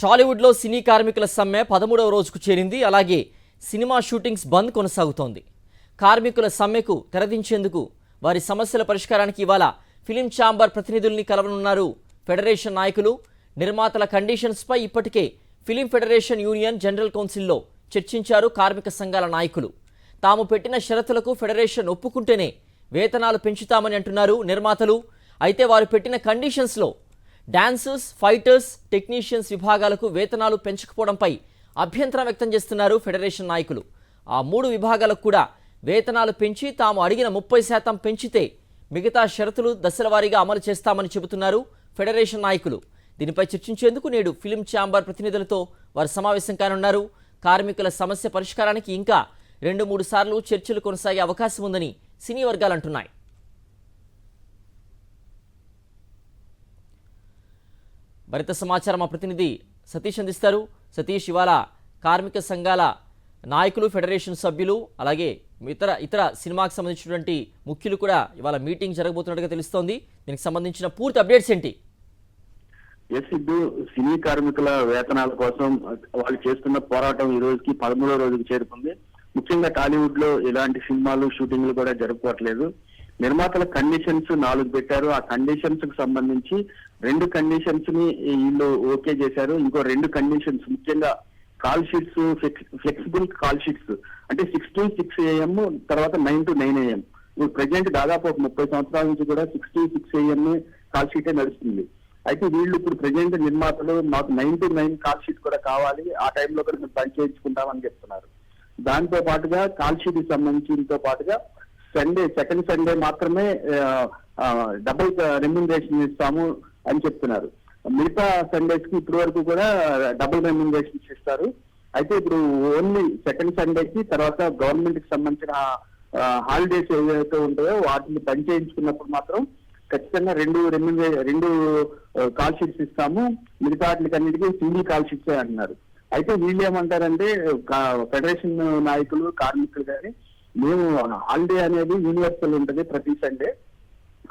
టాలీవుడ్లో సినీ కార్మికుల సమ్మె 13వ రోజుకు చేరింది. అలాగే సినిమా షూటింగ్స్ బంద్ కొనసాగుతోంది. కార్మికుల సమ్మెకు తెరదించేందుకు వారి సమస్యల పరిష్కారానికి ఇవాళ ఫిలిం ఛాంబర్ ప్రతినిధుల్ని కలవనున్నారు ఫెడరేషన్ నాయకులు. నిర్మాతల కండిషన్స్పై ఇప్పటికే ఫిలిం ఫెడరేషన్ యూనియన్ జనరల్ కౌన్సిల్లో చర్చించారు కార్మిక సంఘాల నాయకులు. తాము పెట్టిన షరతులకు ఫెడరేషన్ ఒప్పుకుంటేనే వేతనాలు పెంచుతామని అంటున్నారు నిర్మాతలు. అయితే వారు పెట్టిన కండిషన్స్లో డాన్సర్స్, ఫైటర్స్, టెక్నీషియన్స్ విభాగాలకు వేతనాలు పెంచకపోవడంపై అభ్యంతరం వ్యక్తం చేస్తున్నారు ఫెడరేషన్ నాయకులు. ఆ 3 విభాగాలకు కూడా వేతనాలు పెంచి తాము అడిగిన 30% పెంచితే మిగతా షరతులు దశలవారీగా అమలు చేస్తామని చెబుతున్నారు ఫెడరేషన్ నాయకులు. దీనిపై చర్చించేందుకు నేడు ఫిలిం ఛాంబర్ ప్రతినిధులతో వారు సమావేశం కానున్నారు. కార్మికుల సమస్య పరిష్కారానికి ఇంకా 2-3 సార్లు చర్చలు కొనసాగే అవకాశం ఉందని సినీ వర్గాలు అంటున్నాయి. మరింత సమాచారం మా ప్రతినిధి సతీష్ అందిస్తారు. సతీష్, ఇవాళ కార్మిక సంఘాల నాయకులు, ఫెడరేషన్ సభ్యులు, అలాగే ఇతర సినిమాకి సంబంధించినటువంటి ముఖ్యులు కూడా ఇవాళ మీటింగ్ జరగబోతున్నట్టుగా తెలుస్తోంది. దీనికి సంబంధించిన పూర్తి అప్డేట్స్ ఏంటి? సిద్ధు, సినీ కార్మికుల వేతనాల కోసం వాళ్ళు చేస్తున్న పోరాటం ఈ రోజుకి 13వ రోజుకి చేరుకుంది. ముఖ్యంగా టాలీవుడ్ లో ఎలాంటి సినిమాలు షూటింగ్లు కూడా జరుపుకోవట్లేదు. నిర్మాతల కండిషన్స్ 4 పెట్టారు. ఆ కండిషన్స్ కు సంబంధించి 2 కండిషన్స్ ని వీళ్ళు ఓకే చేశారు. ఇంకో 2 కండిషన్స్, ముఖ్యంగా call sheets, flexible call sheets, అంటే 6 to 6 AM, తర్వాత 9 to 9 AM. ఇప్పుడు ప్రెసెంట్ దాదాపు 30 సంవత్సరాల నుంచి కూడా 6 to 6 AM కాల్ షీటే నడుస్తుంది. అయితే వీళ్ళు ఇప్పుడు ప్రెసెంట్ నిర్మాతలు మాకు 9 to 9 కాల్ షీట్ కూడా కావాలి, ఆ టైంలో కూడా మేము పని చేయించుకుంటామని చెప్తున్నారు. దాంతో పాటుగా కాల్ షీట్ కి సంబంధించితో పాటుగా సెకండ్ సండే మాత్రమే డబుల్ రెమ్యూనరేషన్ ఇస్తాము అని చెప్తున్నారు. మిగతా సండేస్ కి ఇప్పటి వరకు కూడా డబుల్ రెమ్యూనరేషన్ ఇస్తారు. అయితే ఇప్పుడు ఓన్లీ సెకండ్ సండేకి, తర్వాత గవర్నమెంట్ కి సంబంధించిన హాలిడేస్ ఏవైతే ఉంటాయో వాటిని పని చేయించుకున్నప్పుడు మాత్రం ఖచ్చితంగా 2 కాల్ షీట్స్ ఇస్తాము, మిగతా వాటికన్నిటికీ సింగిల్ కాల్ షీట్స్ అంటున్నారు. అయితే వీళ్ళు ఏమంటారంటే ఫెడరేషన్ నాయకులు, కార్మికులు కానీ, మేము హాలిడే అనేది యూనివర్సల్ ఉంటుంది ప్రతి సండే,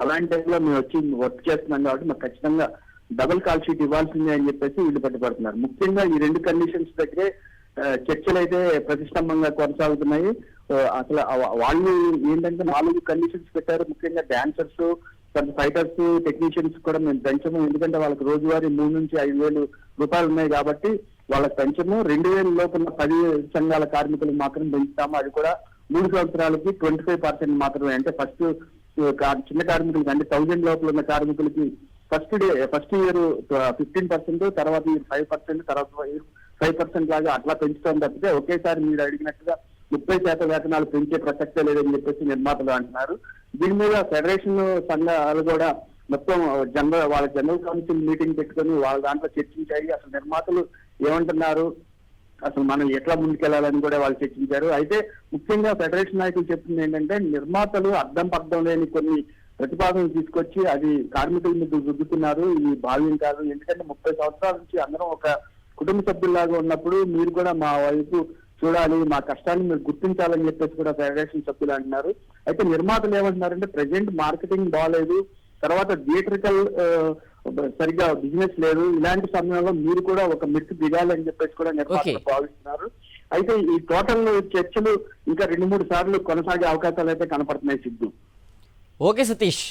అలాంటి టైంలో మేము వచ్చి వర్క్ చేస్తున్నాం కాబట్టి మాకు ఖచ్చితంగా డబుల్ కాల్ షీట్ ఇవ్వాల్సిందే అని చెప్పేసి వీళ్ళు పట్టుబడుతున్నారు. ముఖ్యంగా ఈ 2 కండిషన్స్ దగ్గరే చర్చలు అయితే ప్రతిష్టంభంగా కొనసాగుతున్నాయి. అసలు వాళ్ళు ఏంటంటే 4 కండిషన్స్ పెట్టారు. ముఖ్యంగా డాన్సర్స్, ఫైటర్స్, టెక్నీషియన్స్ కూడా మేము పెంచము, ఎందుకంటే వాళ్ళకి రోజువారీ 3 నుంచి 5,000 రూపాయలు ఉన్నాయి కాబట్టి వాళ్ళకి పెంచము. 2,000 లోపల 10 సంఘాల కార్మికులకు మాత్రం పెంచుతాము, అది కూడా 3 సంవత్సరాలకి 25% మాత్రమే. అంటే ఫస్ట్ చిన్న కార్మికులకి, అంటే 1000 లోపల ఉన్న కార్మికులకి ఫస్ట్ ఇయర్ 15%, తర్వాత ఇయర్ 5%, తర్వాత 5% లాగా అట్లా పెంచుతాం తప్పితే ఒకేసారి మీరు అడిగినట్టుగా 30% వేతనాలు పెంచే ప్రసక్తే లేదని చెప్పేసి నిర్మాతలు అంటున్నారు. దీని మీద ఫెడరేషన్ సంఘాలు కూడా మొత్తం వాళ్ళ జనరల్ కౌన్సిల్ మీటింగ్ పెట్టుకొని వాళ్ళ దాంట్లో చర్చించాయి. అసలు నిర్మాతలు ఏమంటున్నారు, అసలు మనం ఎట్లా ముందుకెళ్లాలని కూడా వాళ్ళు చర్చించారు. అయితే ముఖ్యంగా ఫెడరేషన్ నాయకులు చెప్తుంది ఏంటంటే, నిర్మాతలు అర్థం పర్థం లేని కొన్ని ప్రతిపాదనలు తీసుకొచ్చి అది కార్మికుల మీద రుద్దుతున్నారు, ఈ భావ్యం కాదు. ఎందుకంటే 30 సంవత్సరాల నుంచి అందరం ఒక కుటుంబ సభ్యుల్లాగా ఉన్నప్పుడు మీరు కూడా మా వైపు చూడాలి, మా కష్టాన్ని మీరు గుర్తించాలని చెప్పేసి కూడా ఫెడరేషన్ సభ్యులు అంటున్నారు. అయితే నిర్మాతలు ఏమంటున్నారంటే, ప్రెసెంట్ మార్కెటింగ్ బాగాలేదు, తర్వాత థియేట్రికల్ సరిగ్గా బిజినెస్ లేదు, ఇలాంటి సమయంలో మీరు కూడా ఒక మెట్టు దిగాలని చెప్పేసి కూడా నిర్మాతలు భావిస్తున్నారు. అయితే ఈ టోటల్ చర్చలు ఇంకా 2-3 సార్లు కొనసాగే అవకాశాలు అయితే కనపడుతున్నాయి సిద్ధు. ఓకే సతీష్.